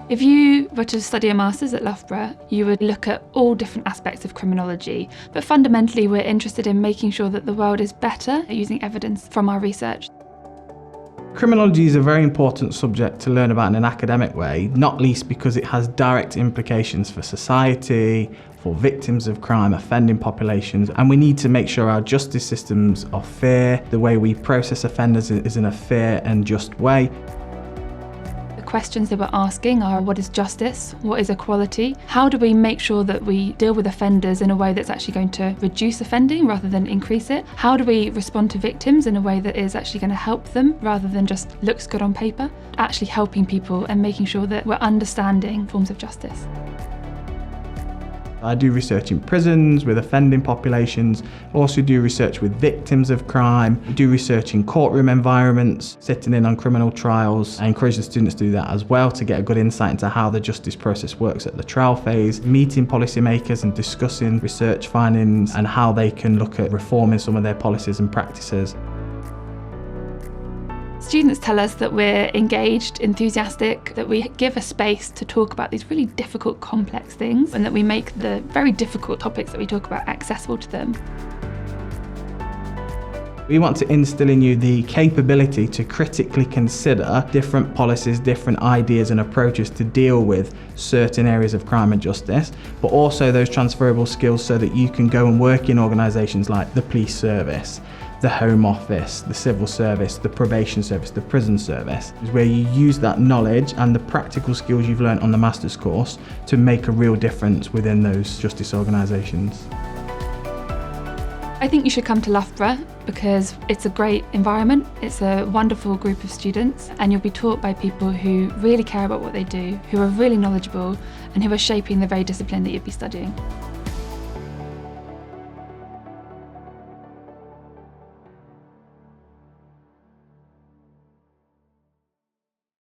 If you were to study a master's at Loughborough, you would look at all different aspects of criminology, but fundamentally we're interested in making sure that the world is better at using evidence from our research. Criminology is a very important subject to learn about in an academic way, not least because it has direct implications for society, for victims of crime, offending populations, and we need to make sure our justice systems are fair, the way we process offenders is in a fair and just way. The questions that we're asking are: what is justice? What is equality? How do we make sure that we deal with offenders in a way that's actually going to reduce offending rather than increase it? How do we respond to victims in a way that is actually going to help them rather than just looks good on paper? Actually helping people and making sure that we're understanding forms of justice. I do research in prisons with offending populations, also do research with victims of crime, do research in courtroom environments, sitting in on criminal trials. I encourage the students to do that as well to get a good insight into how the justice process works at the trial phase, meeting policymakers and discussing research findings and how they can look at reforming some of their policies and practices. Students tell us that we're engaged, enthusiastic, that we give a space to talk about these really difficult, complex things, and that we make the very difficult topics that we talk about accessible to them. We want to instill in you the capability to critically consider different policies, different ideas and approaches to deal with certain areas of crime and justice, but also those transferable skills so that you can go and work in organisations like the police service, the Home Office, the Civil Service, the Probation Service, the Prison Service, is where you use that knowledge and the practical skills you've learnt on the Master's course to make a real difference within those justice organisations. I think you should come to Loughborough because it's a great environment, it's a wonderful group of students, and you'll be taught by people who really care about what they do, who are really knowledgeable and who are shaping the very discipline that you'd be studying.